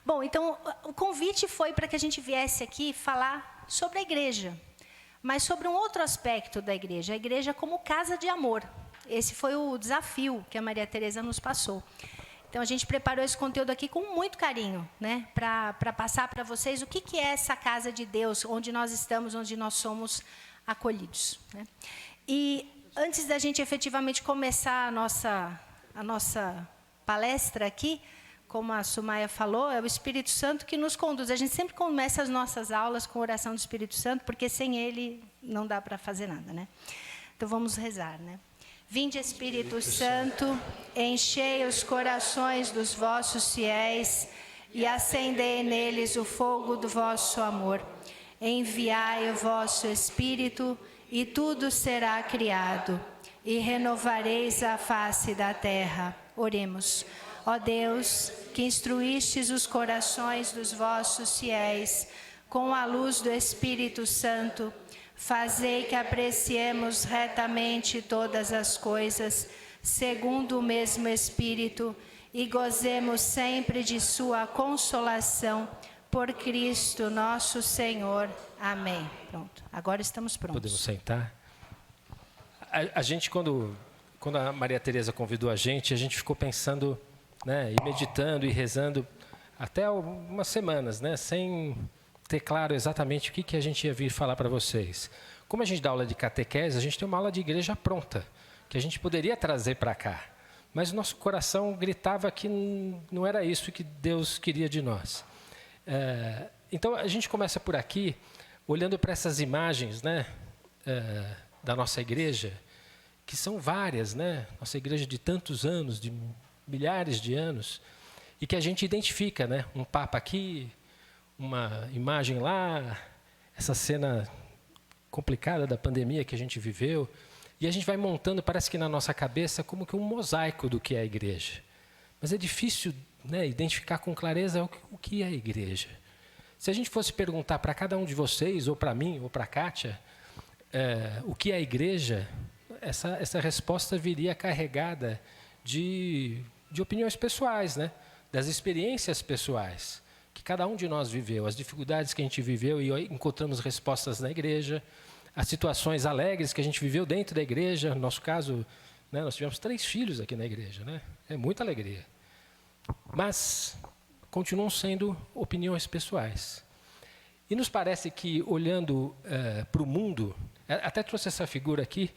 Bom, então o convite foi para que a gente viesse aqui falar sobre a igreja, mas sobre um outro aspecto da igreja, a igreja como casa de amor. Esse foi o desafio que a Maria Tereza nos passou. Então a gente preparou esse conteúdo aqui com muito carinho, né, para passar para vocês o que é essa casa de Deus, onde nós estamos, onde nós somos acolhidos, né? E antes da gente efetivamente começar a nossa palestra aqui, como a Sumaia falou, é o Espírito Santo que nos conduz. A gente sempre começa as nossas aulas com a oração do Espírito Santo, porque sem ele não dá para fazer nada, né? Então vamos rezar, né? Vinde, Espírito Santo, enchei os corações dos vossos fiéis e acendei neles o fogo do vosso amor. Enviai o vosso Espírito e tudo será criado, e renovareis a face da terra. Oremos. Ó Deus, que instruístes os corações dos vossos fiéis com a luz do Espírito Santo, fazei que apreciemos retamente todas as coisas, segundo o mesmo Espírito, e gozemos sempre de sua consolação, por Cristo nosso Senhor. Amém. Pronto, agora estamos prontos. Podemos sentar? A gente, quando a Maria Tereza convidou a gente ficou pensando, né, e meditando e rezando até algumas semanas, né, sem ter claro exatamente o que a gente ia vir falar para vocês. Como a gente dá aula de catequese, a gente tem uma aula de igreja pronta, que a gente poderia trazer para cá. Mas o nosso coração gritava que não era isso que Deus queria de nós. Então, a gente começa por aqui, olhando para essas imagens, né, da nossa igreja, que são várias, né? Nossa igreja de tantos anos, de milhares de anos, e que a gente identifica, né? Um papa aqui, uma imagem lá, essa cena complicada da pandemia que a gente viveu, e a gente vai montando, parece que na nossa cabeça, como que um mosaico do que é a igreja. Mas é difícil, né, identificar com clareza o que é a igreja. Se a gente fosse perguntar para cada um de vocês, ou para mim, ou para a Kátia, o que é a igreja, essa resposta viria carregada de opiniões pessoais, né? Das experiências pessoais que cada um de nós viveu, as dificuldades que a gente viveu e encontramos respostas na igreja, as situações alegres que a gente viveu dentro da igreja. No nosso caso, né, nós tivemos 3 filhos aqui na igreja, né? É muita alegria. Mas continuam sendo opiniões pessoais. E nos parece que, olhando para o mundo, até trouxe essa figura aqui,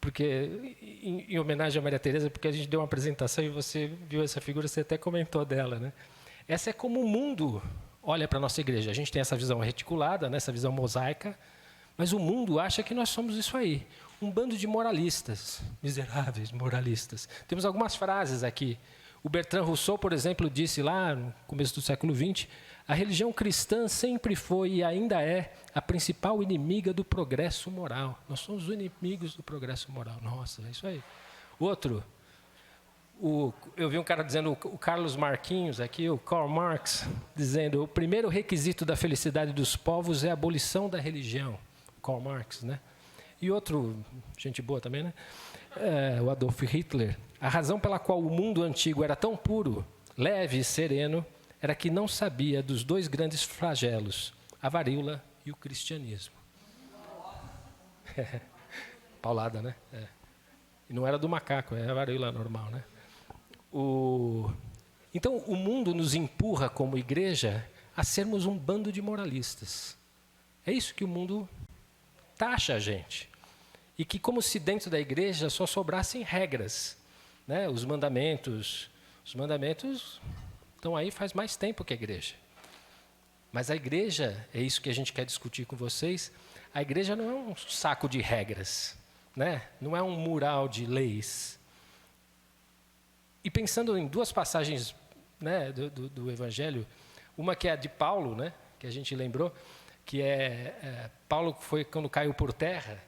porque em homenagem a Maria Tereza, porque a gente deu uma apresentação e você viu essa figura, você até comentou dela, né? Essa é como o mundo olha para a nossa igreja. A gente tem essa visão reticulada, né, essa visão mosaica, mas o mundo acha que nós somos isso aí, um bando de moralistas, miseráveis moralistas. Temos algumas frases aqui. O Bertrand Russell, por exemplo, disse lá no começo do século XX, a religião cristã sempre foi e ainda é a principal inimiga do progresso moral. Nós somos os inimigos do progresso moral. Nossa, é isso aí. Outro, eu vi um cara dizendo, o Carlos Marquinhos aqui, o Karl Marx, dizendo, o primeiro requisito da felicidade dos povos é a abolição da religião. Karl Marx, né? E outro, gente boa também, né? O Adolf Hitler. A razão pela qual o mundo antigo era tão puro, leve e sereno, era que não sabia dos 2 grandes flagelos, a varíola e o cristianismo. Paulada, né? E não era do macaco, é a varíola normal, né? Então, o mundo nos empurra como igreja a sermos um bando de moralistas. É isso que o mundo taxa a gente. E que, como se dentro da igreja só sobrassem regras, né? Os mandamentos estão aí faz mais tempo que a igreja. Mas a igreja, é isso que a gente quer discutir com vocês, a igreja não é um saco de regras, né? Não é um mural de leis. E pensando em 2 passagens, né, do Evangelho, uma que é a de Paulo, né, que a gente lembrou, que Paulo foi quando caiu por terra,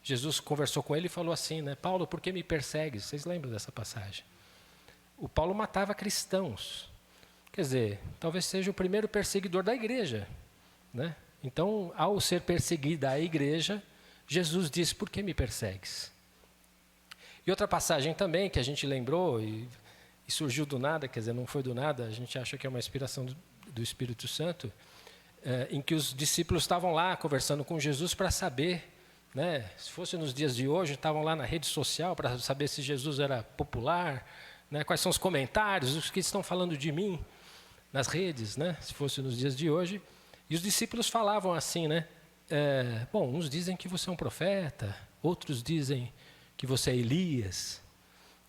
Jesus conversou com ele e falou assim, né, Paulo, por que me persegues? Vocês lembram dessa passagem? O Paulo matava cristãos. Quer dizer, talvez seja o primeiro perseguidor da igreja, né? Então, ao ser perseguida a igreja, Jesus disse, por que me persegues? E outra passagem também que a gente lembrou, e surgiu do nada, quer dizer, não foi do nada, a gente acha que é uma inspiração do Espírito Santo, em que os discípulos estavam lá conversando com Jesus para saber, né, se fosse nos dias de hoje, estavam lá na rede social para saber se Jesus era popular, né, quais são os comentários, os que estão falando de mim nas redes, né, se fosse nos dias de hoje. E os discípulos falavam assim, né, bom, uns dizem que você é um profeta, outros dizem que você é Elias.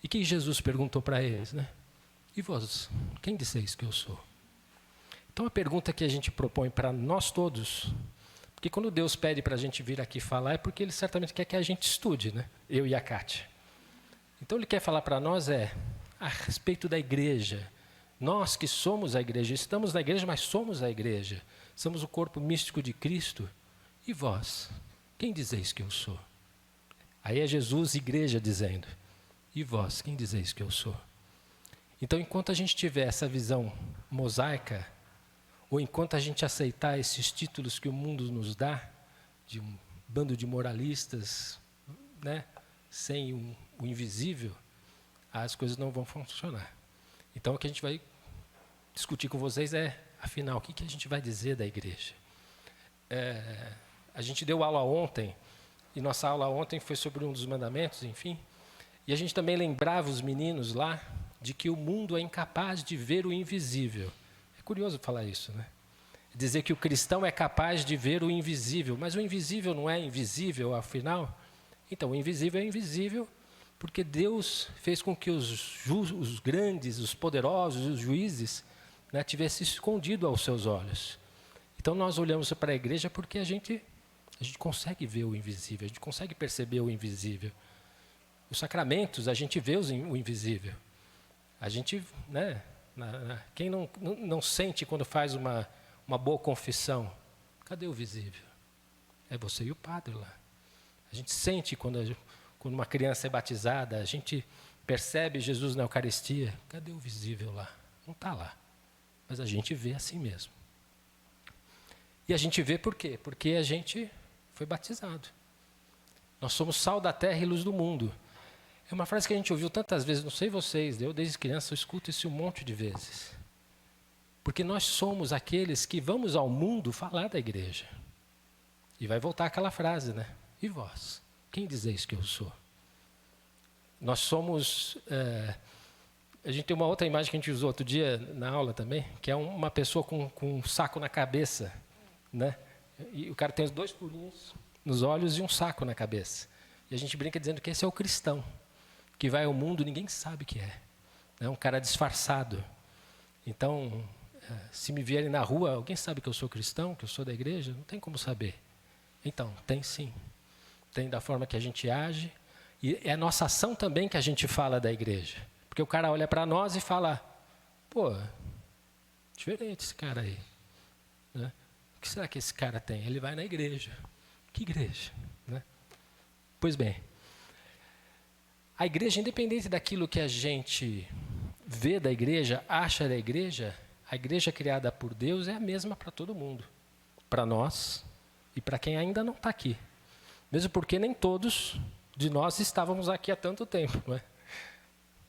E que Jesus perguntou para eles, né? E vós, quem disseis que eu sou? Então a pergunta que a gente propõe para nós todos, porque quando Deus pede para a gente vir aqui falar, é porque Ele certamente quer que a gente estude, né? Eu e a Kátia. Então Ele quer falar para nós a respeito da igreja. Nós que somos a igreja, estamos na igreja, mas somos a igreja. Somos o corpo místico de Cristo. E vós, quem dizeis que eu sou? Aí é Jesus, igreja, dizendo. E vós, quem dizeis que eu sou? Então, enquanto a gente tiver essa visão mosaica, ou enquanto a gente aceitar esses títulos que o mundo nos dá, de um bando de moralistas, né, sem o invisível, as coisas não vão funcionar. Então, o que a gente vai discutir com vocês afinal, o que a gente vai dizer da igreja? A gente deu aula ontem, e nossa aula ontem foi sobre um dos mandamentos, enfim. E a gente também lembrava os meninos lá de que o mundo é incapaz de ver o invisível. É curioso falar isso, né? Dizer que o cristão é capaz de ver o invisível, mas o invisível não é invisível, afinal? Então, o invisível é invisível porque Deus fez com que os grandes, os poderosos, os juízes, né, tivessem escondido aos seus olhos. Então, nós olhamos para a igreja porque a gente consegue ver o invisível, a gente consegue perceber o invisível. Os sacramentos, a gente vê o invisível. A gente, né, quem não sente quando faz uma boa confissão? Cadê o visível? É você e o padre lá. A gente sente quando uma criança é batizada, a gente percebe Jesus na Eucaristia. Cadê o visível lá? Não está lá. Mas a gente vê assim mesmo. E a gente vê por quê? Porque a gente foi batizado. Nós somos sal da terra e luz do mundo. É uma frase que a gente ouviu tantas vezes, não sei vocês, eu desde criança eu escuto isso um monte de vezes. Porque nós somos aqueles que vamos ao mundo falar da igreja. E vai voltar aquela frase, né? E vós, quem dizeis que eu sou? Nós somos... a gente tem uma outra imagem que a gente usou outro dia na aula também, que é uma pessoa com um saco na cabeça, né? E o cara tem os 2 furinhos nos olhos e um saco na cabeça. E a gente brinca dizendo que esse é o cristão, que vai ao mundo, ninguém sabe que é. É um cara disfarçado. Então, se me vierem na rua, alguém sabe que eu sou cristão, que eu sou da igreja? Não tem como saber. Então, tem sim. Tem da forma que a gente age. E é a nossa ação também que a gente fala da igreja. Porque o cara olha para nós e fala, pô, diferente esse cara aí. Né? O que será que esse cara tem? Ele vai na igreja. Que igreja? Né? Pois bem, a igreja, independente daquilo que a gente vê da igreja, acha da igreja, a igreja criada por Deus é a mesma para todo mundo. Para nós e para quem ainda não está aqui. Mesmo porque nem todos de nós estávamos aqui há tanto tempo. Não é?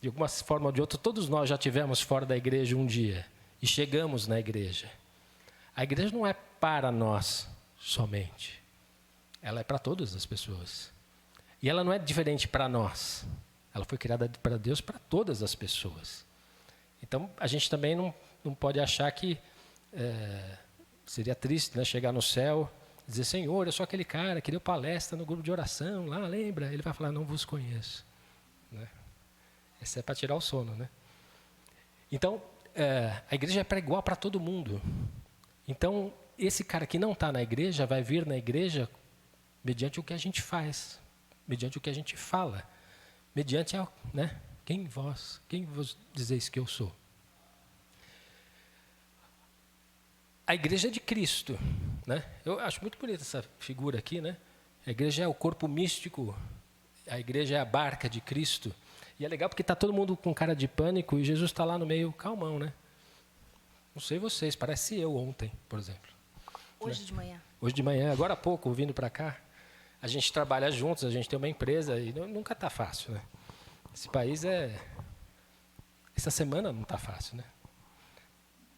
De alguma forma ou de outra, todos nós já tivemos fora da igreja um dia e chegamos na igreja. A igreja não é para nós somente. Ela é para todas as pessoas. E ela não é diferente para nós. Ela foi criada para Deus para todas as pessoas. Então, a gente também não pode achar que seria triste, né, chegar no céu e dizer, Senhor, eu sou aquele cara que deu palestra no grupo de oração, lá, lembra? Ele vai falar, não vos conheço. Né? Esse é para tirar o sono, né? Então, a igreja é igual para todo mundo. Então, esse cara que não está na igreja vai vir na igreja mediante o que a gente faz, mediante o que a gente fala, mediante, né? Quem vos dizeis que eu sou? A igreja é de Cristo, né? Eu acho muito bonita essa figura aqui, né? A igreja é o corpo místico, a igreja é a barca de Cristo. E é legal porque está todo mundo com cara de pânico e Jesus está lá no meio calmão, né? Não sei vocês, parece eu ontem, por exemplo. Hoje né? de manhã. Hoje de manhã, agora há pouco, vindo para cá. A gente trabalha juntos, a gente tem uma empresa e nunca está fácil, né? Esse país essa semana não está fácil, né?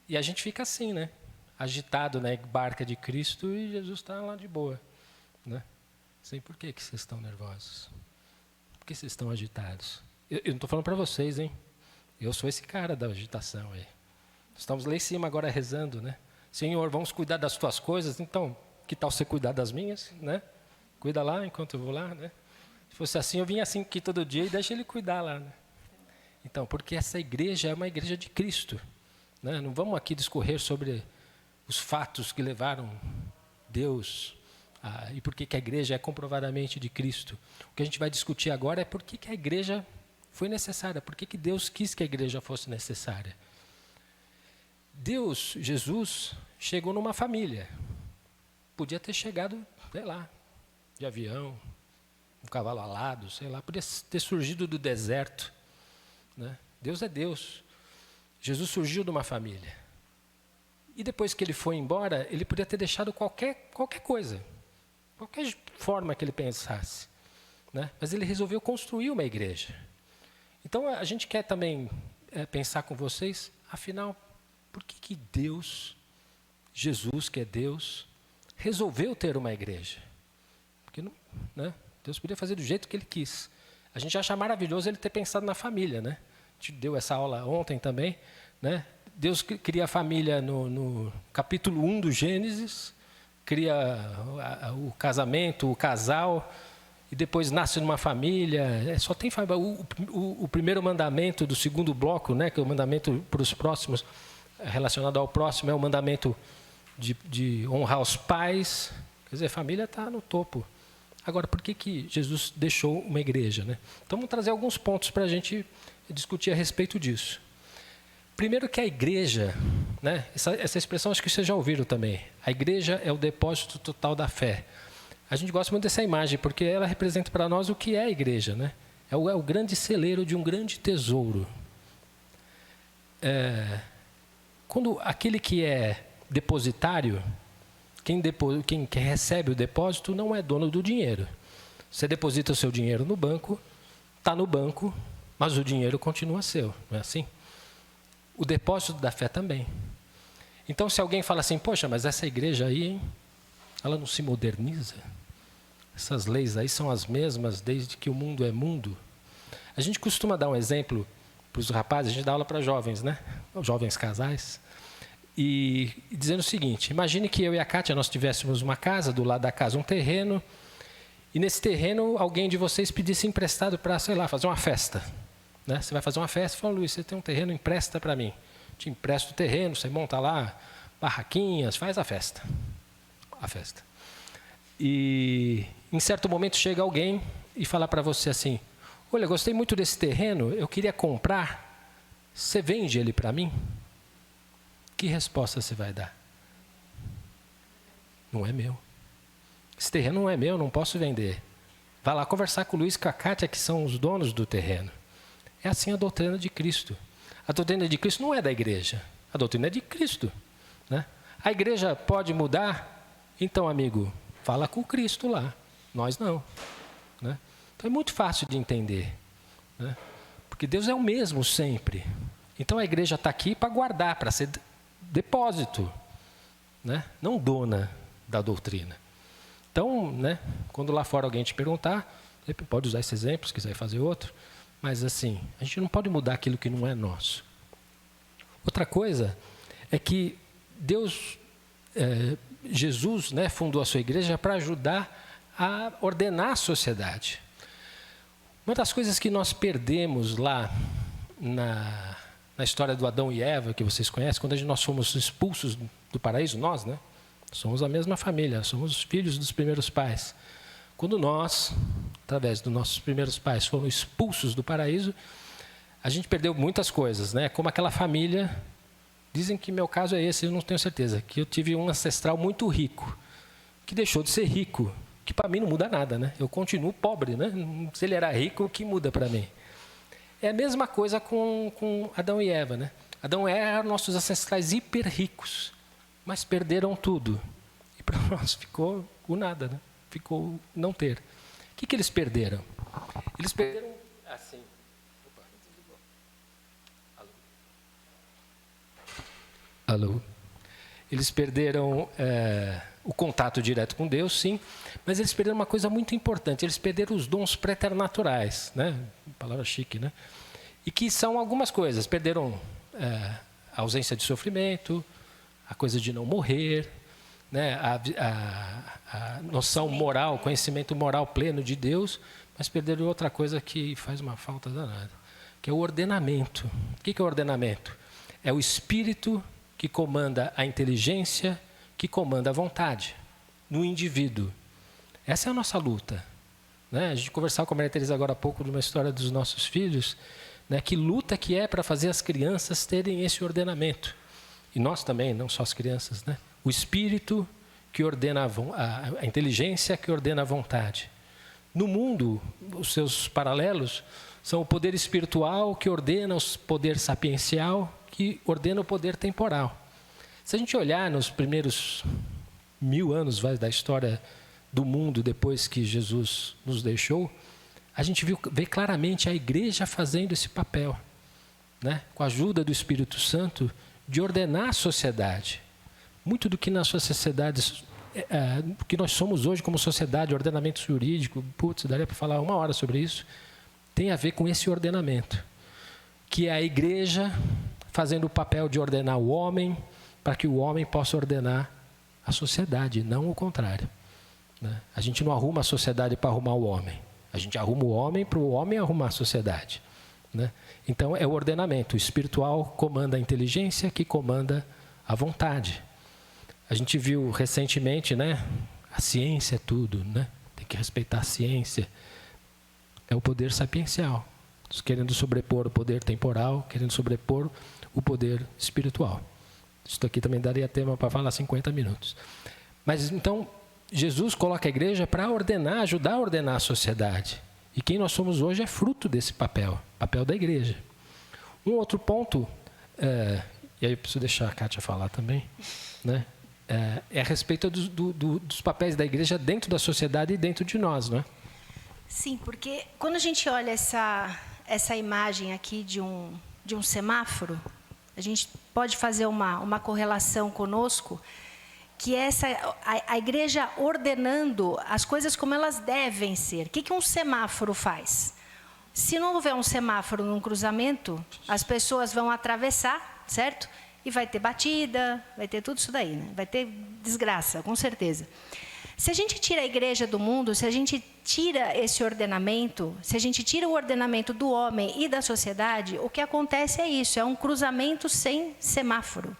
E a gente fica assim, né? Agitado, né? Barca de Cristo e Jesus está lá de boa, né? Sei por que vocês estão nervosos. Por que vocês estão agitados? Eu não estou falando para vocês, hein? Eu sou esse cara da agitação aí. Estamos lá em cima agora rezando, né? Senhor, vamos cuidar das tuas coisas, então, que tal você cuidar das minhas, né? Cuida lá enquanto eu vou lá, né? Se fosse assim, eu vinha assim aqui todo dia e deixa ele cuidar lá, né? Então, porque essa igreja é uma igreja de Cristo, né? Não vamos aqui discorrer sobre os fatos que levaram Deus e por que a igreja é comprovadamente de Cristo. O que a gente vai discutir agora é por que a igreja foi necessária, por que Deus quis que a igreja fosse necessária. Deus, Jesus, chegou numa família. Podia ter chegado, sei lá, de avião, um cavalo alado, sei lá, podia ter surgido do deserto, né? Deus é Deus. Jesus surgiu de uma família. E depois que ele foi embora, ele podia ter deixado qualquer coisa, qualquer forma que ele pensasse, né? Mas ele resolveu construir uma igreja. Então a gente quer também pensar com vocês, afinal, por que Deus, Jesus, que é Deus, resolveu ter uma igreja? Porque não, né? Deus podia fazer do jeito que ele quis. A gente acha maravilhoso ele ter pensado na família, né? A gente deu essa aula ontem também, né? Deus cria a família no capítulo 1 do Gênesis, cria o casamento, o casal, e depois nasce numa família. Só tem família. O primeiro mandamento do segundo bloco, né, que é o mandamento para os próximos, relacionado ao próximo, é o mandamento de honrar os pais. Quer dizer, a família está no topo. Agora, por que Jesus deixou uma igreja, né? Então, vamos trazer alguns pontos para a gente discutir a respeito disso. Primeiro que a igreja, né, essa expressão acho que vocês já ouviram também. A igreja é o depósito total da fé. A gente gosta muito dessa imagem, porque ela representa para nós o que é a igreja, né? É o grande celeiro de um grande tesouro. Quando aquele que é depositário, quem recebe o depósito não é dono do dinheiro. Você deposita o seu dinheiro no banco, está no banco, mas o dinheiro continua seu, não é assim? O depósito da fé também. Então, se alguém fala assim, poxa, mas essa igreja aí, hein, ela não se moderniza? Essas leis aí são as mesmas desde que o mundo é mundo. A gente costuma dar um exemplo para os rapazes, a gente dá aula para jovens, né? Jovens casais. E dizendo o seguinte, imagine que eu e a Kátia, nós tivéssemos uma casa, do lado da casa um terreno, e nesse terreno alguém de vocês pedisse emprestado para, sei lá, fazer uma festa. Né? Você vai fazer uma festa e fala, Luiz, você tem um terreno, empresta para mim. Te empresto o terreno, você monta lá barraquinhas, faz a festa. A festa. E em certo momento chega alguém e fala para você assim, olha, gostei muito desse terreno, eu queria comprar, você vende ele para mim? Que resposta você vai dar? Não é meu. Esse terreno não é meu, não posso vender. Vai lá conversar com o Luiz e com a Kátia, que são os donos do terreno. É assim a doutrina de Cristo. A doutrina de Cristo não é da igreja. A doutrina é de Cristo, né? A igreja pode mudar? Então, amigo, fala com Cristo lá. Nós não, né? Então, é muito fácil de entender, né? Porque Deus é o mesmo sempre. Então, a igreja está aqui para guardar, para ser depósito, né? Não dona da doutrina. Então, né, quando lá fora alguém te perguntar, você pode usar esse exemplo, se quiser fazer outro. Mas assim, a gente não pode mudar aquilo que não é nosso. Outra coisa é que Jesus, né, fundou a sua igreja para ajudar a ordenar a sociedade. Uma das coisas que nós perdemos lá na história do Adão e Eva, que vocês conhecem, quando nós fomos expulsos do paraíso, nós, né? Somos a mesma família, somos os filhos dos primeiros pais. Quando nós, através dos nossos primeiros pais, fomos expulsos do paraíso, a gente perdeu muitas coisas, né? Como aquela família, dizem que meu caso é esse, eu não tenho certeza, que eu tive um ancestral muito rico, que deixou de ser rico, que para mim não muda nada, né? Eu continuo pobre, né? Se ele era rico, o que muda para mim? É a mesma coisa com Adão e Eva, né? Adão e Eva eram nossos ancestrais hiper ricos, mas perderam tudo. E para nós ficou o nada, né? Ficou não ter. O que eles perderam? Eles perderam assim. Opa, alô. Alô? Eles perderam o contato direto com Deus, sim, mas eles perderam uma coisa muito importante. Eles perderam os dons preternaturais, né? Palavra chique, né? E que são algumas coisas. Perderam a ausência de sofrimento, a coisa de não morrer, né? A noção moral, conhecimento moral pleno de Deus, mas perderam outra coisa que faz uma falta danada, que é o ordenamento. O que é o ordenamento? É o espírito que comanda a inteligência, que comanda a vontade no indivíduo. Essa é a nossa luta, né? A gente conversava com a Maria Teresa agora há pouco de uma história dos nossos filhos, né? Que luta que é para fazer as crianças terem esse ordenamento. E nós também, não só as crianças, né? O espírito que ordena a inteligência, que ordena a vontade. No mundo, os seus paralelos são o poder espiritual que ordena o poder sapiencial, que ordena o poder temporal. Se a gente olhar nos primeiros 1000 anos da história do mundo depois que Jesus nos deixou, a gente vê claramente a igreja fazendo esse papel, né? Com a ajuda do Espírito Santo, de ordenar a sociedade. Muito do que nas suas sociedades, o que nós somos hoje como sociedade, ordenamento jurídico, daria para falar 1 hora sobre isso, tem a ver com esse ordenamento, que é a igreja fazendo o papel de ordenar o homem, para que o homem possa ordenar a sociedade, não o contrário, né? A gente não arruma a sociedade para arrumar o homem. A gente arruma o homem para o homem arrumar a sociedade, né? Então, é o ordenamento. O espiritual comanda a inteligência, que comanda a vontade. A gente viu recentemente, né? A ciência é tudo, né? Tem que respeitar a ciência. É o poder sapiencial, querendo sobrepor o poder temporal, querendo sobrepor o poder espiritual. Isso aqui também daria tema para falar 50 minutos. Mas então, Jesus coloca a igreja para ordenar, ajudar a ordenar a sociedade. E quem nós somos hoje é fruto desse papel da igreja. Um outro ponto, e aí eu preciso deixar a Kátia falar também, né? É a respeito dos papéis da igreja dentro da sociedade e dentro de nós, não é? Sim, porque quando a gente olha essa imagem aqui de um semáforo, a gente pode fazer uma correlação conosco, que é a igreja ordenando as coisas como elas devem ser. O que um semáforo faz? Se não houver um semáforo num cruzamento, as pessoas vão atravessar, certo? E vai ter batida, vai ter tudo isso daí, né? Vai ter desgraça, com certeza. Se a gente tira a igreja do mundo, se a gente tira esse ordenamento, se a gente tira o ordenamento do homem e da sociedade, o que acontece é isso, é um cruzamento sem semáforo.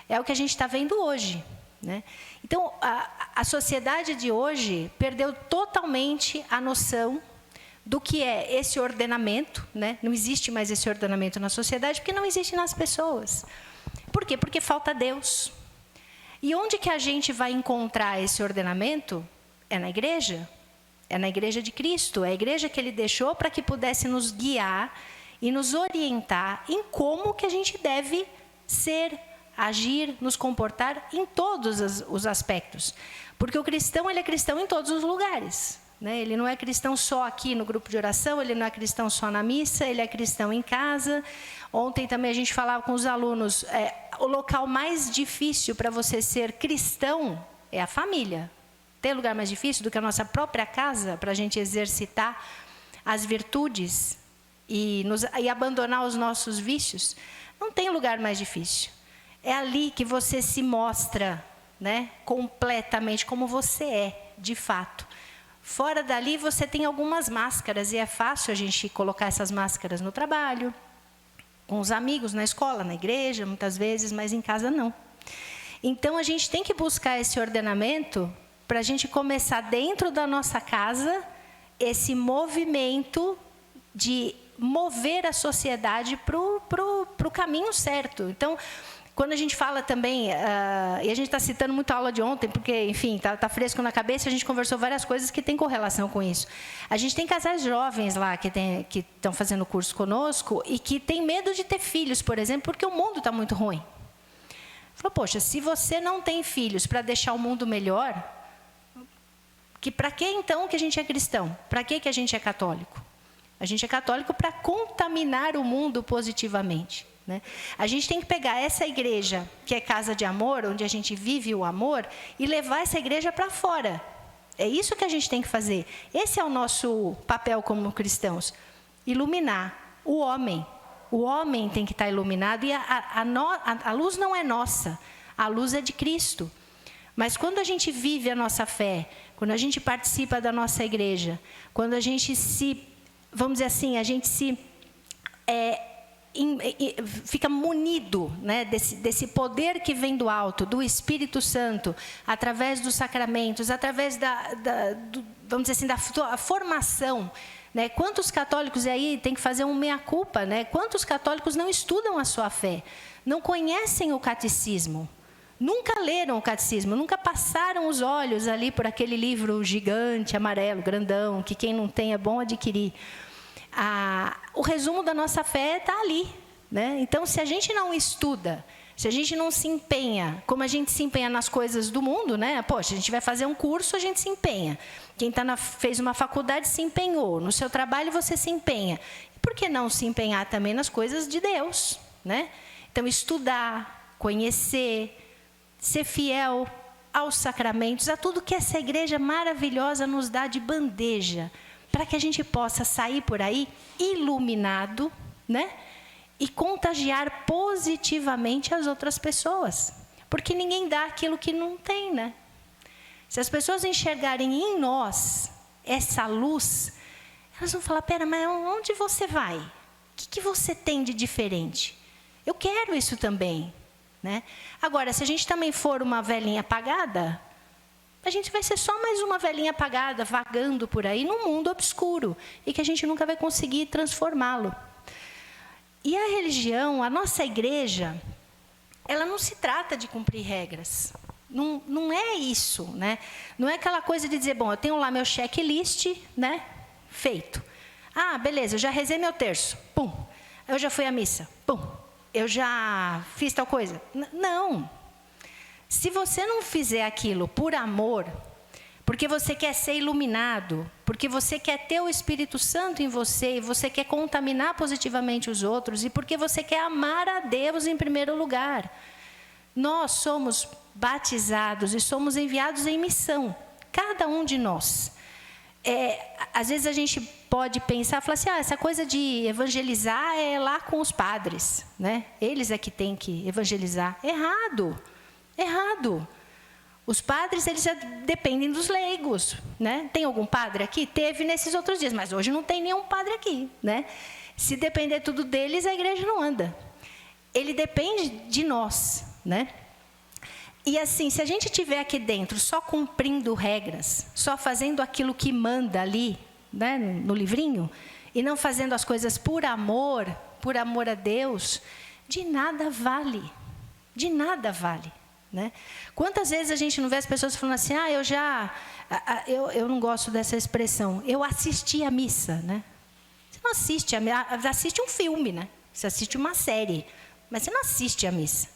É o que a gente está vendo hoje, né? Então, a sociedade de hoje perdeu totalmente a noção do que é esse ordenamento, né? Não existe mais esse ordenamento na sociedade, porque não existe nas pessoas. Por quê? Porque falta Deus. E onde que a gente vai encontrar esse ordenamento? É na igreja. É na igreja de Cristo. É a igreja que Ele deixou para que pudesse nos guiar e nos orientar em como que a gente deve ser, agir, nos comportar em todos os aspectos. Porque o cristão, ele é cristão em todos os lugares, né? Ele não é cristão só aqui no grupo de oração, ele não é cristão só na missa, ele é cristão em casa. Ontem também a gente falava com os alunos, o local mais difícil para você ser cristão é a família. Tem lugar mais difícil do que a nossa própria casa para a gente exercitar as virtudes e abandonar os nossos vícios? Não tem lugar mais difícil. É ali que você se mostra, né, completamente como você é, de fato. Fora dali você tem algumas máscaras e é fácil a gente colocar essas máscaras no trabalho, com os amigos, na escola, na igreja, muitas vezes, mas em casa não. Então, a gente tem que buscar esse ordenamento para a gente começar dentro da nossa casa esse movimento de mover a sociedade para o caminho certo. Então, quando a gente fala também, e a gente está citando muito a aula de ontem, porque, enfim, está fresco na cabeça, a gente conversou várias coisas que têm correlação com isso. A gente tem casais jovens lá que estão fazendo curso conosco e que têm medo de ter filhos, por exemplo, porque o mundo está muito ruim. Falou, poxa, se você não tem filhos para deixar o mundo melhor, para que então que a gente é cristão? Para que a gente é católico? A gente é católico para contaminar o mundo positivamente. né? A gente tem que pegar essa igreja, que é casa de amor, onde a gente vive o amor, e levar essa igreja para fora. É isso que a gente tem que fazer. Esse é o nosso papel como cristãos. Iluminar o homem. O homem tem que estar iluminado e a luz não é nossa. A luz é de Cristo. Mas quando a gente vive a nossa fé, quando a gente participa da nossa igreja, quando a gente vamos dizer assim, a gente fica munido, né, desse poder que vem do alto, do Espírito Santo, através dos sacramentos, através vamos dizer assim, da formação, né? Quantos católicos, e aí tem que fazer um meia-culpa, né? Quantos católicos não estudam a sua fé, não conhecem o catecismo, nunca leram o catecismo, nunca passaram os olhos ali por aquele livro gigante, amarelo, grandão, que quem não tem é bom adquirir. O resumo da nossa fé está ali, né? Então, se a gente não estuda, se a gente não se empenha, como a gente se empenha nas coisas do mundo, né? Poxa, a gente vai fazer um curso, a gente se empenha. Quem fez uma faculdade se empenhou. No seu trabalho você se empenha. E por que não se empenhar também nas coisas de Deus, né? Então, estudar, conhecer, ser fiel aos sacramentos, a tudo que essa igreja maravilhosa nos dá de bandeja, para que a gente possa sair por aí iluminado, né? E contagiar positivamente as outras pessoas. Porque ninguém dá aquilo que não tem, né? Se as pessoas enxergarem em nós essa luz, elas vão falar, pera, mas onde você vai? O que você tem de diferente? Eu quero isso também, né? Agora, se a gente também for uma velhinha apagada, a gente vai ser só mais uma velhinha apagada, vagando por aí num mundo obscuro, e que a gente nunca vai conseguir transformá-lo. E a religião, a nossa igreja, ela não se trata de cumprir regras. Não é isso, né? Não é aquela coisa de dizer, bom, eu tenho lá meu checklist, né? Feito. Ah, beleza, eu já rezei meu terço. Pum. Eu já fui à missa. Pum. Eu já fiz tal coisa. Não. Se você não fizer aquilo por amor, porque você quer ser iluminado, porque você quer ter o Espírito Santo em você, e você quer contaminar positivamente os outros, e porque você quer amar a Deus em primeiro lugar. Nós somos batizados e somos enviados em missão, cada um de nós. Às vezes a gente pode pensar, falar assim, essa coisa de evangelizar é lá com os padres, né? Eles é que têm que evangelizar. Errado. Os padres, eles já dependem dos leigos, né? Tem algum padre aqui? Teve nesses outros dias, mas hoje não tem nenhum padre aqui, né? Se depender tudo deles, a igreja não anda. Ele depende de nós, né? E assim, se a gente estiver aqui dentro só cumprindo regras, só fazendo aquilo que manda ali, né, no livrinho, e não fazendo as coisas por amor a Deus, de nada vale. De nada vale. Né? Quantas vezes a gente não vê as pessoas falando assim, eu não gosto dessa expressão, eu assisti a missa, né? Você não assiste um filme, né? Você assiste uma série, mas você não assiste a missa.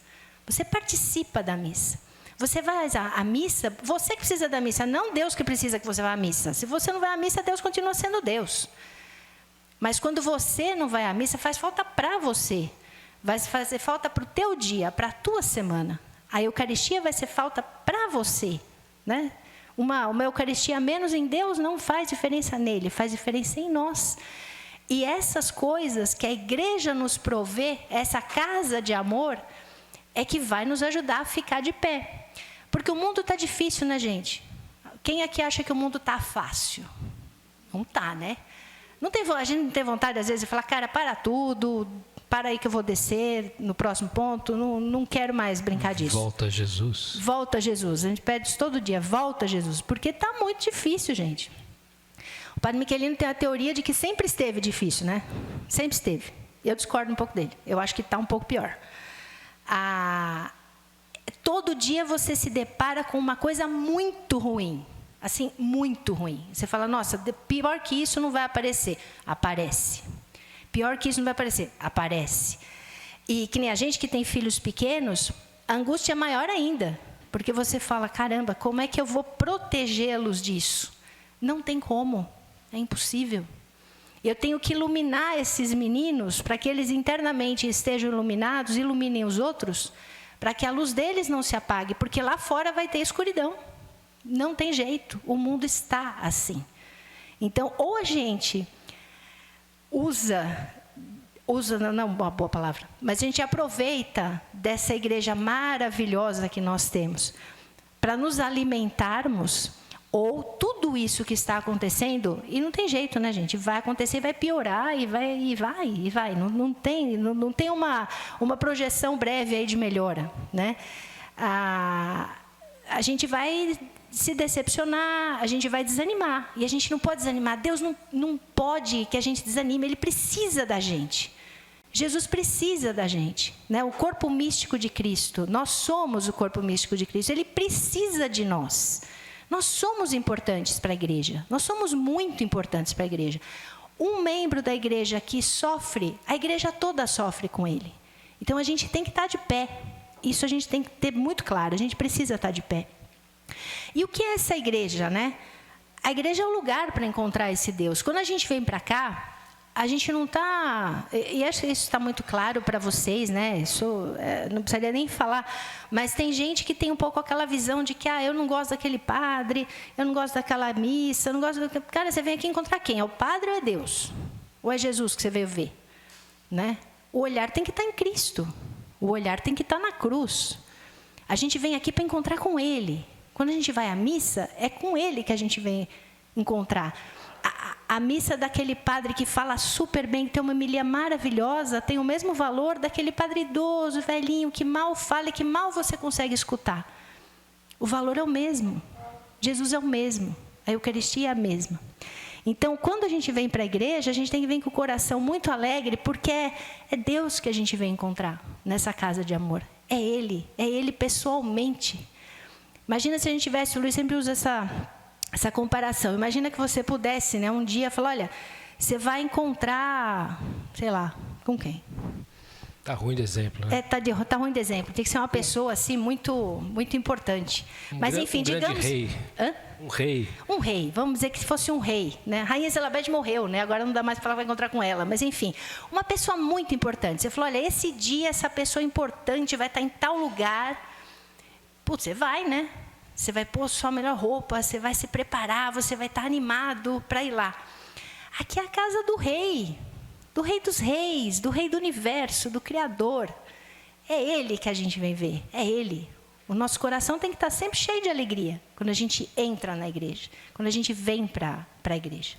Você participa da missa. Você vai à missa, você que precisa da missa, não Deus que precisa que você vá à missa. Se você não vai à missa, Deus continua sendo Deus. Mas quando você não vai à missa, faz falta para você. Vai fazer falta para o teu dia, para a tua semana. A Eucaristia vai ser falta para você, né? Uma Eucaristia a menos em Deus não faz diferença nele, faz diferença em nós. E essas coisas que a igreja nos provê, essa casa de amor, é que vai nos ajudar a ficar de pé. Porque o mundo está difícil, né, gente? Quem aqui acha que o mundo está fácil? Não está, né? A gente não tem vontade, às vezes, de falar, cara, para tudo, para aí que eu vou descer no próximo ponto, não quero mais brincar disso. Volta Jesus. Volta Jesus. A gente pede isso todo dia, volta Jesus. Porque está muito difícil, gente. O padre Michelino tem a teoria de que sempre esteve difícil, né? Sempre esteve. Eu discordo um pouco dele. Eu acho que está um pouco pior. Todo dia você se depara com uma coisa muito ruim. Assim, muito ruim. Você fala, nossa, pior que isso não vai aparecer. Aparece. Pior que isso não vai aparecer. Aparece. E que nem a gente que tem filhos pequenos, a angústia é maior ainda. Porque você fala, caramba, como é que eu vou protegê-los disso? Não tem como. É impossível. Eu tenho que iluminar esses meninos para que eles internamente estejam iluminados, iluminem os outros, para que a luz deles não se apague, porque lá fora vai ter escuridão. Não tem jeito, o mundo está assim. Então, ou a gente usa não é uma boa palavra, mas a gente aproveita dessa igreja maravilhosa que nós temos para nos alimentarmos, ou tudo isso que está acontecendo, e não tem jeito, né, gente? Vai acontecer, vai piorar e vai. Não tem uma projeção breve aí de melhora, né? A gente vai se decepcionar, a gente vai desanimar. E a gente não pode desanimar. Deus não pode que a gente desanime, Ele precisa da gente. Jesus precisa da gente, né? O corpo místico de Cristo, nós somos o corpo místico de Cristo, Ele precisa de nós. Nós somos importantes para a igreja, nós somos muito importantes para a igreja. Um membro da igreja que sofre, a igreja toda sofre com ele. Então a gente tem que estar de pé, isso a gente tem que ter muito claro, a gente precisa estar de pé. E o que é essa igreja, né? A igreja é o lugar para encontrar esse Deus. Quando a gente vem para cá, a gente não está... E acho que isso está muito claro para vocês, né? Isso não precisaria nem falar. Mas tem gente que tem um pouco aquela visão de que eu não gosto daquele padre, eu não gosto daquela missa, eu não gosto... Cara, você vem aqui encontrar quem? É o padre ou é Deus? Ou é Jesus que você veio ver? Né? O olhar tem que estar em Cristo. O olhar tem que estar na cruz. A gente vem aqui para encontrar com Ele. Quando a gente vai à missa, é com Ele que a gente vem encontrar. A missa daquele padre que fala super bem, que tem uma homilia maravilhosa, tem o mesmo valor daquele padre idoso, velhinho, que mal fala e que mal você consegue escutar. O valor é o mesmo. Jesus é o mesmo. A Eucaristia é a mesma. Então, quando a gente vem para a igreja, a gente tem que vir com o coração muito alegre, porque é Deus que a gente vem encontrar nessa casa de amor. É Ele pessoalmente. Imagina se a gente tivesse, o Luiz sempre usa essa comparação. Imagina que você pudesse, né, um dia falar, olha, você vai encontrar, sei lá, com quem? Tá ruim de exemplo, né? Tá ruim de exemplo. Tem que ser uma pessoa assim muito, muito importante. Mas enfim, digamos. Rei. Hã? Um rei. Um rei. Vamos dizer que fosse um rei, né? Rainha Elizabeth morreu, né? Agora não dá mais para ela encontrar com ela. Mas enfim, uma pessoa muito importante. Você falou, olha, esse dia essa pessoa importante vai estar em tal lugar. Putz, você vai, né? Você vai pôr sua melhor roupa, você vai se preparar, você vai estar animado para ir lá. Aqui é a casa do rei dos reis, do rei do universo, do Criador. É Ele que a gente vem ver, é Ele. O nosso coração tem que estar sempre cheio de alegria quando a gente entra na igreja, quando a gente vem para a igreja.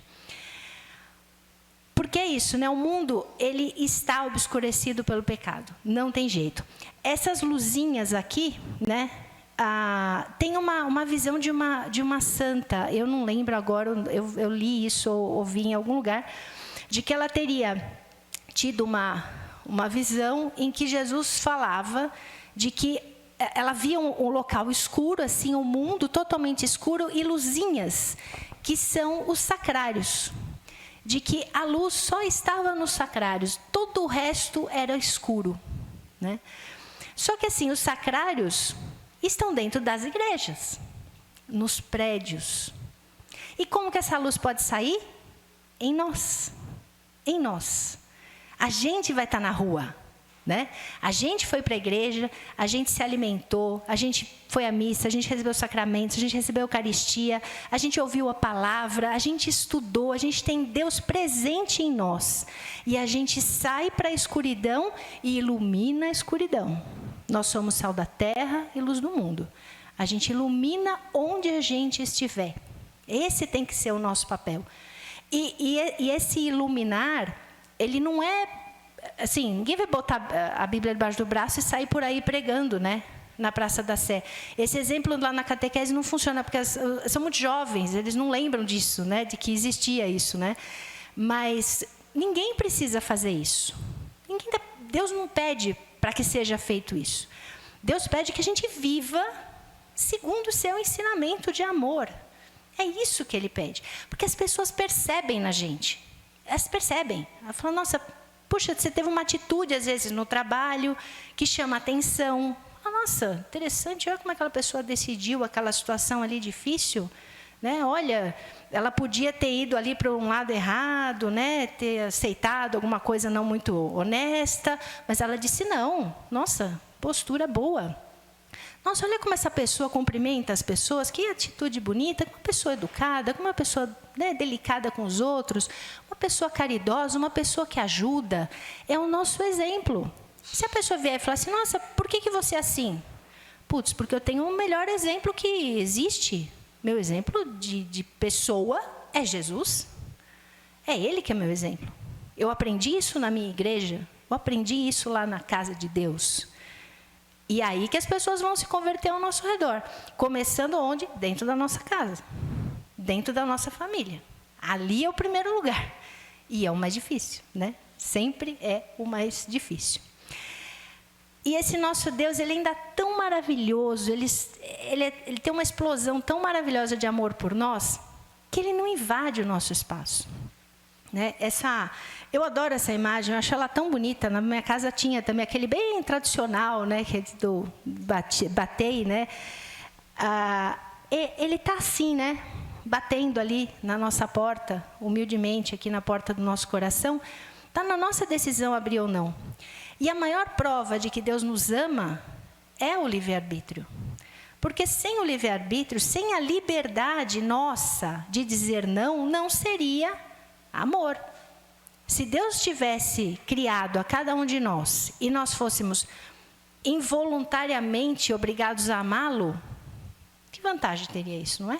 Porque é isso, né? O mundo, ele está obscurecido pelo pecado, não tem jeito. Essas luzinhas aqui, né? Tem uma visão de uma santa, eu não lembro agora, eu li isso ou ouvi em algum lugar, de que ela teria tido uma visão em que Jesus falava de que ela via um local escuro, assim, um mundo totalmente escuro e luzinhas, que são os sacrários, de que a luz só estava nos sacrários, todo o resto era escuro, né? Só que assim, os sacrários estão dentro das igrejas, nos prédios. E como que essa luz pode sair? Em nós. Em nós. A gente vai estar na rua, né? A gente foi para a igreja, a gente se alimentou, a gente foi à missa, a gente recebeu os sacramentos, a gente recebeu a Eucaristia, a gente ouviu a palavra, a gente estudou, a gente tem Deus presente em nós. E a gente sai para a escuridão e ilumina a escuridão. Nós somos sal da terra e luz do mundo. A gente ilumina onde a gente estiver. Esse tem que ser o nosso papel. E esse iluminar, ele não é... Assim, ninguém vai botar a Bíblia debaixo do braço e sair por aí pregando, né? Na Praça da Sé. Esse exemplo lá na catequese não funciona, porque são muito jovens, eles não lembram disso, né? De que existia isso, né? Mas ninguém precisa fazer isso. Deus não pede para que seja feito isso. Deus pede que a gente viva segundo o seu ensinamento de amor. É isso que Ele pede. Porque as pessoas percebem na gente. Elas percebem. Elas falam, nossa, puxa, você teve uma atitude, às vezes, no trabalho, que chama atenção. Nossa, interessante, olha como aquela pessoa decidiu aquela situação ali difícil. né? Olha, ela podia ter ido ali para um lado errado, né? Ter aceitado alguma coisa não muito honesta, mas ela disse não. Nossa, postura boa. Nossa, olha como essa pessoa cumprimenta as pessoas, que atitude bonita, uma pessoa educada, uma pessoa, né, delicada com os outros, uma pessoa caridosa, uma pessoa que ajuda. É o nosso exemplo. Se a pessoa vier e falar assim, nossa, por que você é assim? Putz, porque eu tenho o melhor exemplo que existe. Meu exemplo de pessoa é Jesus. É Ele que é meu exemplo. Eu aprendi isso na minha igreja, eu aprendi isso lá na casa de Deus. E aí que as pessoas vão se converter ao nosso redor. Começando onde? Dentro da nossa casa. Dentro da nossa família. Ali é o primeiro lugar. E é o mais difícil, né? Sempre é o mais difícil. E esse nosso Deus, ele ainda é tão maravilhoso, ele tem uma explosão tão maravilhosa de amor por nós, que ele não invade o nosso espaço. Né? Eu adoro essa imagem, eu acho ela tão bonita. Na minha casa tinha também aquele bem tradicional, né, que é do batei, né? Ele está assim, né, batendo ali na nossa porta, humildemente aqui na porta do nosso coração. Está na nossa decisão abrir ou não. E a maior prova de que Deus nos ama é o livre-arbítrio. Porque sem o livre-arbítrio, sem a liberdade nossa de dizer não, não seria amor. Se Deus tivesse criado a cada um de nós e nós fôssemos involuntariamente obrigados a amá-lo, que vantagem teria isso, não é?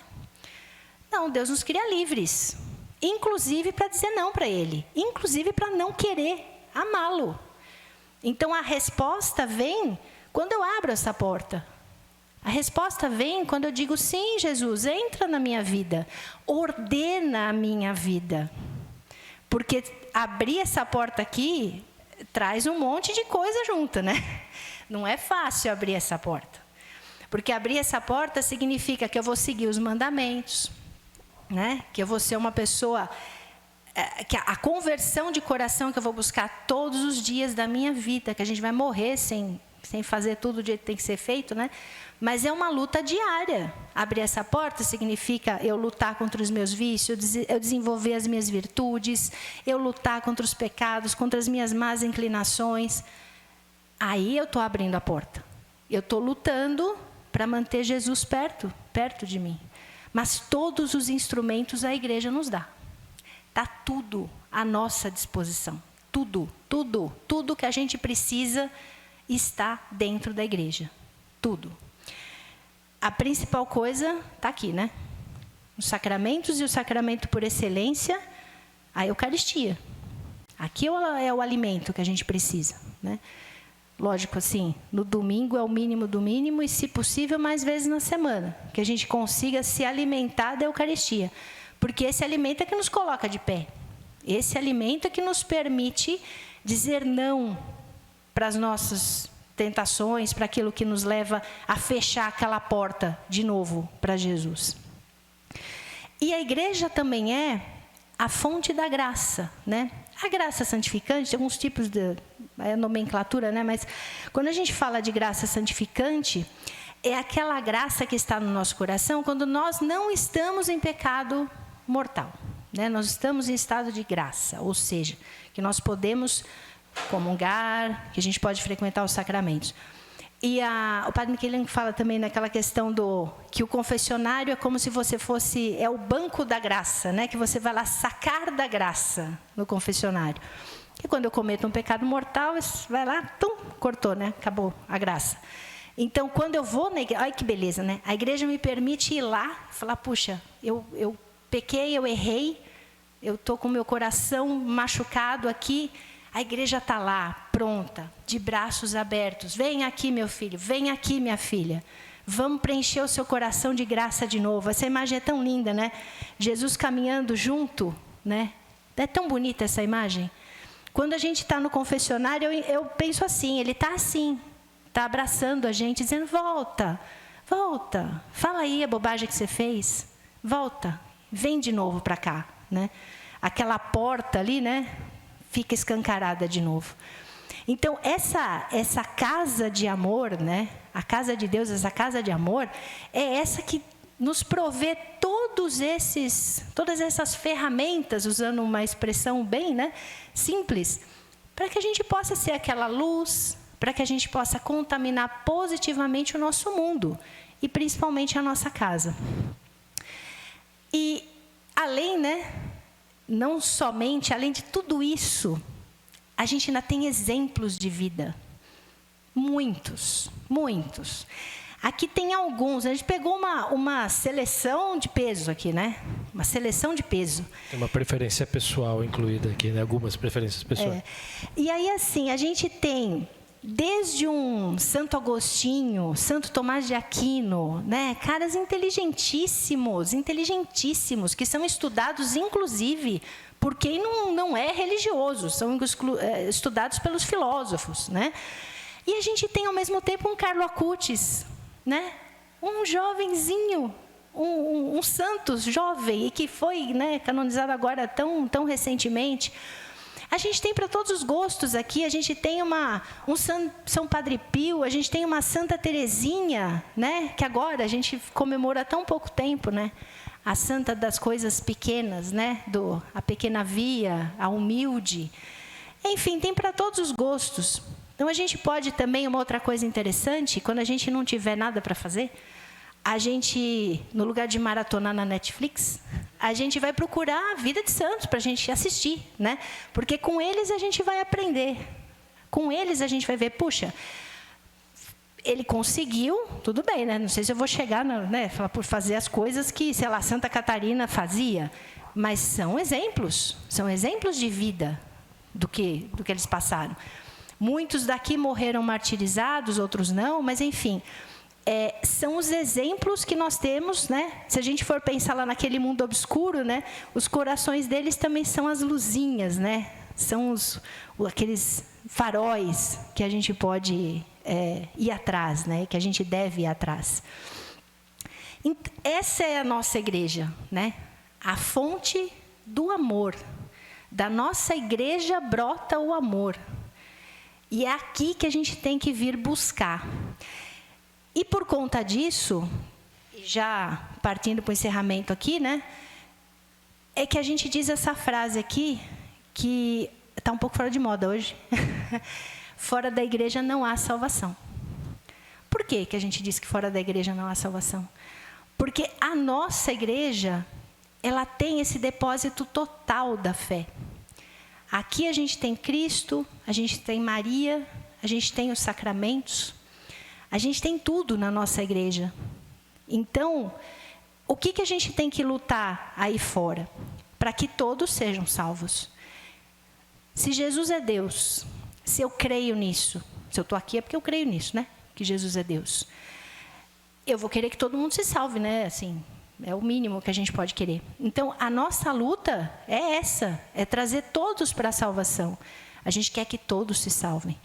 Não, Deus nos cria livres, inclusive para dizer não para Ele, inclusive para não querer amá-lo. Então a resposta vem quando eu abro essa porta. A resposta vem quando eu digo, sim, Jesus, entra na minha vida, ordena a minha vida. Porque abrir essa porta aqui traz um monte de coisa junto, né? Não é fácil abrir essa porta. Porque abrir essa porta significa que eu vou seguir os mandamentos, né? Que eu vou ser uma pessoa... que a conversão de coração que eu vou buscar todos os dias da minha vida, que a gente vai morrer sem fazer tudo do jeito que tem que ser feito, né? Mas é uma luta diária. Abrir essa porta significa eu lutar contra os meus vícios, eu desenvolver as minhas virtudes, eu lutar contra os pecados, contra as minhas más inclinações. Aí eu estou abrindo a porta. Eu estou lutando para manter Jesus perto de mim. Mas todos os instrumentos a igreja nos dá. Está tudo à nossa disposição. Tudo que a gente precisa está dentro da igreja. Tudo. A principal coisa está aqui, né? Os sacramentos e o sacramento por excelência, a Eucaristia. Aqui é o alimento que a gente precisa, né? Lógico, assim, no domingo é o mínimo do mínimo e, se possível, mais vezes na semana. Que a gente consiga se alimentar da Eucaristia. Porque esse alimento é que nos coloca de pé. Esse alimento é que nos permite dizer não para as nossas tentações, para aquilo que nos leva a fechar aquela porta de novo para Jesus. E a igreja também é a fonte da graça, né? A graça santificante, tem alguns tipos de nomenclatura, né? Mas quando a gente fala de graça santificante, é aquela graça que está no nosso coração quando nós não estamos em pecado mortal, né? Nós estamos em estado de graça, ou seja, que nós podemos comungar, que a gente pode frequentar os sacramentos. E o padre Miquelin fala também naquela questão que o confessionário é como se você fosse, é o banco da graça, né? Que você vai lá sacar da graça no confessionário. E quando eu cometo um pecado mortal, vai lá, tum, cortou, né? Acabou a graça. Então, quando eu vou na igreja, olha que beleza, né? A igreja me permite ir lá e falar, puxa, eu pequei, eu errei, eu estou com o meu coração machucado aqui. A igreja está lá, pronta, de braços abertos. Vem aqui, meu filho, vem aqui, minha filha. Vamos preencher o seu coração de graça de novo. Essa imagem é tão linda, né? Jesus caminhando junto, né? É tão bonita essa imagem. Quando a gente está no confessionário, eu penso assim, ele está assim, está abraçando a gente, dizendo, volta, volta. Fala aí a bobagem que você fez. Volta, vem de novo para cá, né? Aquela porta ali, né? Fica escancarada de novo. Então, essa casa de amor, né? A casa de Deus, essa casa de amor, é essa que nos provê todas essas ferramentas, usando uma expressão bem, né, simples, para que a gente possa ser aquela luz, para que a gente possa contaminar positivamente o nosso mundo e principalmente a nossa casa. E além, né, não somente, além de tudo isso, a gente ainda tem exemplos de vida. Muitos, muitos. Aqui tem alguns, a gente pegou uma seleção de peso aqui, né? Uma seleção de peso. Tem uma preferência pessoal incluída aqui, né? Algumas preferências pessoais. E aí, assim, a gente tem desde um Santo Agostinho, Santo Tomás de Aquino, né? Caras inteligentíssimos, que são estudados, inclusive, por quem não é religioso, são estudados pelos filósofos, né? E a gente tem, ao mesmo tempo, um Carlo Acutis, né? Um jovenzinho, um santo jovem, e que foi, né, canonizado agora tão recentemente. A gente tem para todos os gostos aqui, a gente tem um São Padre Pio, a gente tem uma Santa Teresinha, né, que agora a gente comemora há tão pouco tempo, né? A santa das coisas pequenas, né? A pequena via, a humilde. Enfim, tem para todos os gostos. Então, a gente pode também, uma outra coisa interessante, quando a gente não tiver nada para fazer, a gente, no lugar de maratonar na Netflix, a gente vai procurar a vida de santos para a gente assistir, né? Porque com eles a gente vai aprender. Com eles a gente vai ver, puxa, ele conseguiu, tudo bem, né? Não sei se eu vou chegar, né, por fazer as coisas que, sei lá, Santa Catarina fazia, mas são exemplos de vida do que eles passaram. Muitos daqui morreram martirizados, outros não, mas enfim, são os exemplos que nós temos, né? Se a gente for pensar lá naquele mundo obscuro, né? Os corações deles também são as luzinhas, né? São aqueles faróis que a gente pode ir atrás, né? Que a gente deve ir atrás. Essa é a nossa igreja, né? A fonte do amor. Da nossa igreja brota o amor. E é aqui que a gente tem que vir buscar. E por conta disso, já partindo para o encerramento aqui, né? É que a gente diz essa frase aqui, que está um pouco fora de moda hoje. Fora da igreja não há salvação. Por que a gente diz que fora da igreja não há salvação? Porque a nossa igreja, ela tem esse depósito total da fé. Aqui a gente tem Cristo, a gente tem Maria, a gente tem os sacramentos, a gente tem tudo na nossa igreja. Então, o que a gente tem que lutar aí fora? Para que todos sejam salvos. Se Jesus é Deus, se eu creio nisso, se eu estou aqui é porque eu creio nisso, né? Que Jesus é Deus. Eu vou querer que todo mundo se salve, né? Assim, é o mínimo que a gente pode querer. Então, a nossa luta é essa, é trazer todos para a salvação. A gente quer que todos se salvem.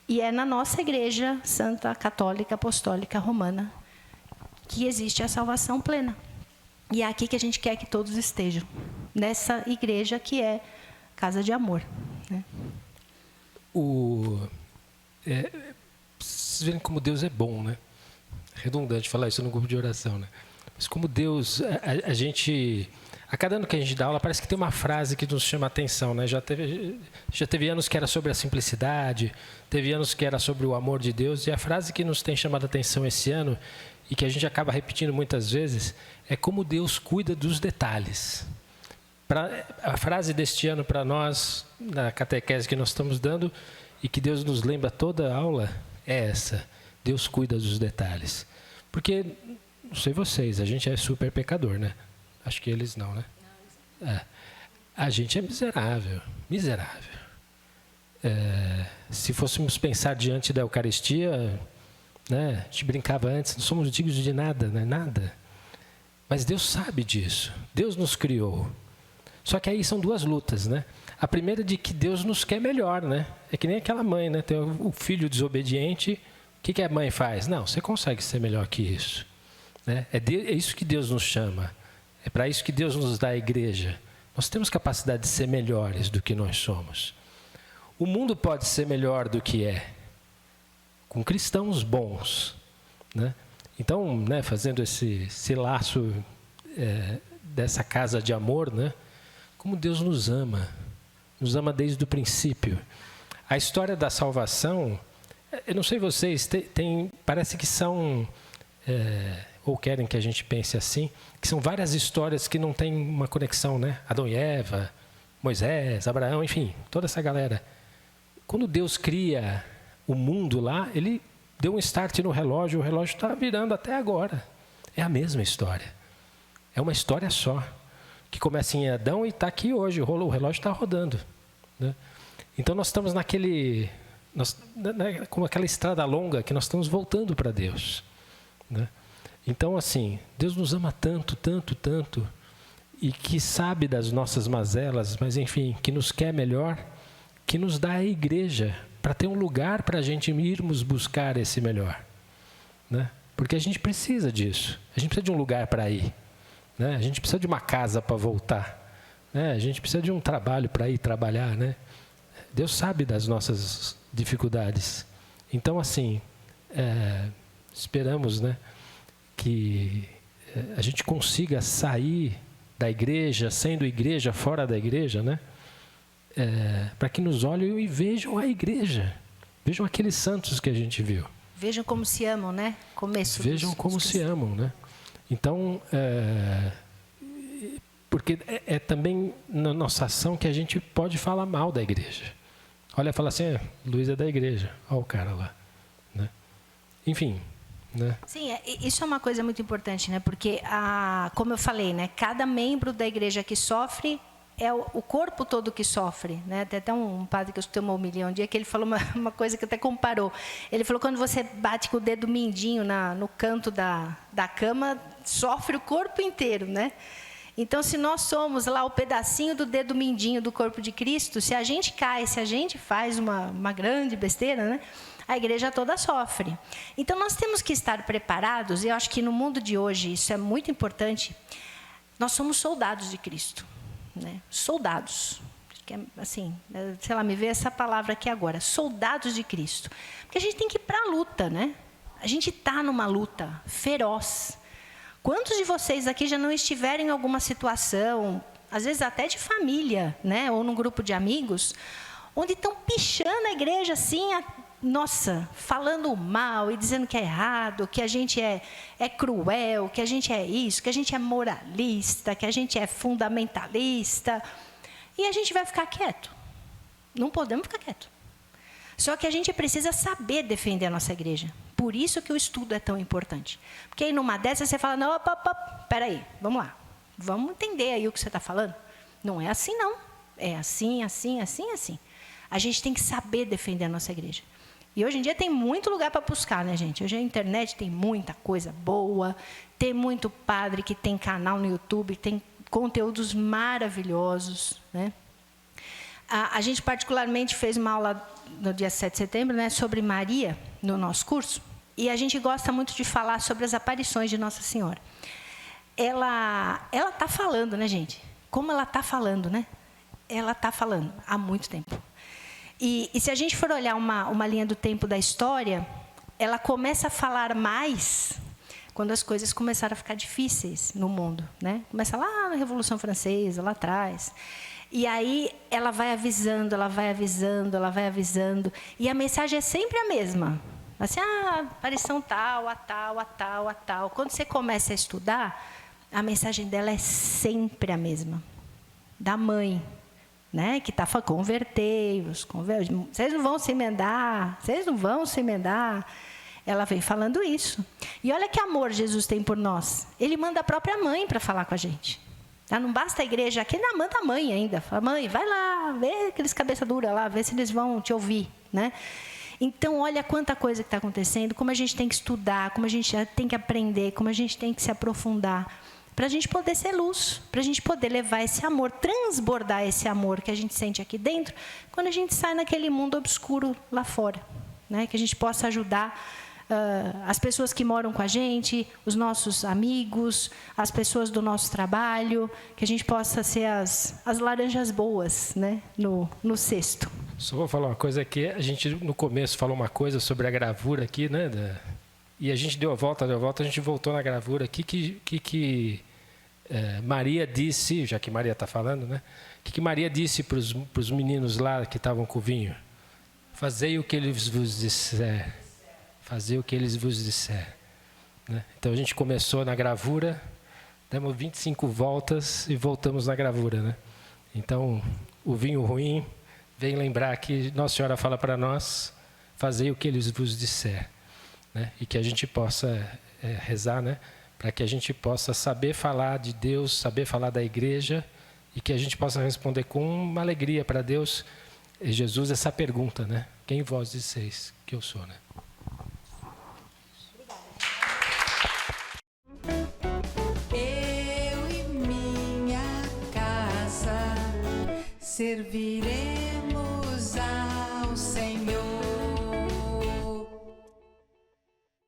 E é na nossa igreja Santa Católica Apostólica Romana que existe a salvação plena. E é aqui que a gente quer que todos estejam. Nessa igreja que é casa de amor, né? Vocês verem como Deus é bom, né? É redundante falar isso no grupo de oração, né? Mas como Deus, a gente, a cada ano que a gente dá aula, parece que tem uma frase que nos chama a atenção, né? Já teve anos que era sobre a simplicidade, teve anos que era sobre o amor de Deus, e a frase que nos tem chamado a atenção esse ano, e que a gente acaba repetindo muitas vezes, é como Deus cuida dos detalhes. A frase deste ano para nós, na catequese que nós estamos dando, e que Deus nos lembra toda a aula, é essa: Deus cuida dos detalhes. Porque, não sei vocês, a gente é super pecador, né? Acho que eles não, né? A gente é miserável, miserável. Se fôssemos pensar diante da Eucaristia, né? A gente brincava antes, não somos dignos de nada, né? Nada. Mas Deus sabe disso, Deus nos criou. Só que aí são duas lutas, né? A primeira é de que Deus nos quer melhor, né? É que nem aquela mãe, né? Tem o filho desobediente, o que a mãe faz? Não, você consegue ser melhor que isso. Né? É isso que Deus nos chama. É para isso que Deus nos dá a igreja. Nós temos capacidade de ser melhores do que nós somos. O mundo pode ser melhor do que é, com cristãos bons, né? Então, né, fazendo esse laço dessa casa de amor, né, como Deus nos ama desde o princípio. A história da salvação, eu não sei vocês, parece que são, ou querem que a gente pense assim, que são várias histórias que não têm uma conexão, né? Adão e Eva, Moisés, Abraão, enfim, toda essa galera. Quando Deus cria o mundo lá, Ele deu um start no relógio, o relógio está virando até agora. É a mesma história. É uma história só, que começa em Adão e está aqui hoje, o relógio está rodando, né? Então nós estamos com aquela estrada longa que nós estamos voltando para Deus, né? Então, assim, Deus nos ama tanto, tanto, tanto, e que sabe das nossas mazelas, mas enfim, que nos quer melhor, que nos dá a igreja para ter um lugar para a gente irmos buscar esse melhor, né? Porque a gente precisa disso, a gente precisa de um lugar para ir, né? A gente precisa de uma casa para voltar, né? A gente precisa de um trabalho para ir trabalhar, né? Deus sabe das nossas dificuldades. Então, assim, esperamos, né, que a gente consiga sair da igreja, sendo igreja, fora da igreja, né? Para que nos olhem e vejam a igreja. Vejam aqueles santos que a gente viu. Vejam como se amam, né? Vejam como se amam, né? Então, porque é também na nossa ação que a gente pode falar mal da igreja. Olha, fala assim, Luiz é da igreja. Olha o cara lá, né? Enfim, né? Sim, isso é uma coisa muito importante, né? Porque, como eu falei, né? Cada membro da igreja que sofre é o corpo todo que sofre, né? Tem até um padre que eu escutei uma homilia um dia que ele falou uma coisa que até comparou. Ele falou, quando você bate com o dedo mindinho no canto da cama, sofre o corpo inteiro, né? Então, se nós somos lá o pedacinho do dedo mindinho do corpo de Cristo, se a gente cai, se a gente faz uma grande besteira, né? A igreja toda sofre. Então, nós temos que estar preparados, e eu acho que no mundo de hoje isso é muito importante. Nós somos soldados de Cristo, né? Soldados. Assim, sei lá, me vê essa palavra aqui agora. Soldados de Cristo. Porque a gente tem que ir para a luta, né? A gente está numa luta feroz. Quantos de vocês aqui já não estiveram em alguma situação, às vezes até de família, né? Ou num grupo de amigos, onde estão pichando a igreja assim, nossa, falando mal e dizendo que é errado, que a gente é cruel, que a gente é isso, que a gente é moralista, que a gente é fundamentalista. E a gente vai ficar quieto. Não podemos ficar quieto. Só que a gente precisa saber defender a nossa igreja. Por isso que o estudo é tão importante. Porque aí numa dessas você fala, não, peraí, vamos lá. Vamos entender aí o que você está falando. Não é assim, não. É assim, assim, assim, assim. A gente tem que saber defender a nossa igreja. E hoje em dia tem muito lugar para buscar, né, gente? Hoje a internet tem muita coisa boa, tem muito padre que tem canal no YouTube, tem conteúdos maravilhosos, né? A gente particularmente fez uma aula no dia 7 de setembro, né, sobre Maria, no nosso curso, e a gente gosta muito de falar sobre as aparições de Nossa Senhora. Ela está falando, né, gente? Como ela está falando, né? Ela está falando há muito tempo. E se a gente for olhar uma linha do tempo da história, ela começa a falar mais quando as coisas começaram a ficar difíceis no mundo, né? Começa lá na Revolução Francesa, lá atrás. E aí ela vai avisando, ela vai avisando, ela vai avisando. E a mensagem é sempre a mesma. Assim, aparição tal, a tal, a tal, a tal. Quando você começa a estudar, a mensagem dela é sempre a mesma. Da mãe, né? Que está falando, convertei-vos, vocês não vão se emendar, vocês não vão se emendar. Ela vem falando isso. E olha que amor Jesus tem por nós. Ele manda a própria mãe para falar com a gente. Não basta a igreja aqui, ainda manda a mãe ainda. Fala, mãe, vai lá, vê aqueles cabeça dura lá, vê se eles vão te ouvir, né? Então, olha quanta coisa que está acontecendo, como a gente tem que estudar, como a gente tem que aprender, como a gente tem que se aprofundar, para a gente poder ser luz, para a gente poder levar esse amor, transbordar esse amor que a gente sente aqui dentro, quando a gente sai naquele mundo obscuro lá fora, né? Que a gente possa ajudar as pessoas que moram com a gente, os nossos amigos, as pessoas do nosso trabalho, que a gente possa ser as laranjas boas, né, no cesto. Só vou falar uma coisa aqui. A gente, no começo, falou uma coisa sobre a gravura aqui, né, E a gente deu a volta, a gente voltou na gravura. O que Maria disse, já que Maria está falando, né? O que Maria disse para os meninos lá que estavam com o vinho? Fazei o que eles vos disser. Fazei o que eles vos disser. Né? Então a gente começou na gravura, demos 25 voltas e voltamos na gravura. Né? Então o vinho ruim vem lembrar que Nossa Senhora fala para nós, fazei o que eles vos disser. Né? E que a gente possa rezar, né? Para que a gente possa saber falar de Deus, saber falar da igreja e que a gente possa responder com uma alegria para Deus e Jesus essa pergunta, né? Quem vós disseis que eu sou, né? Eu e minha casa serviremos a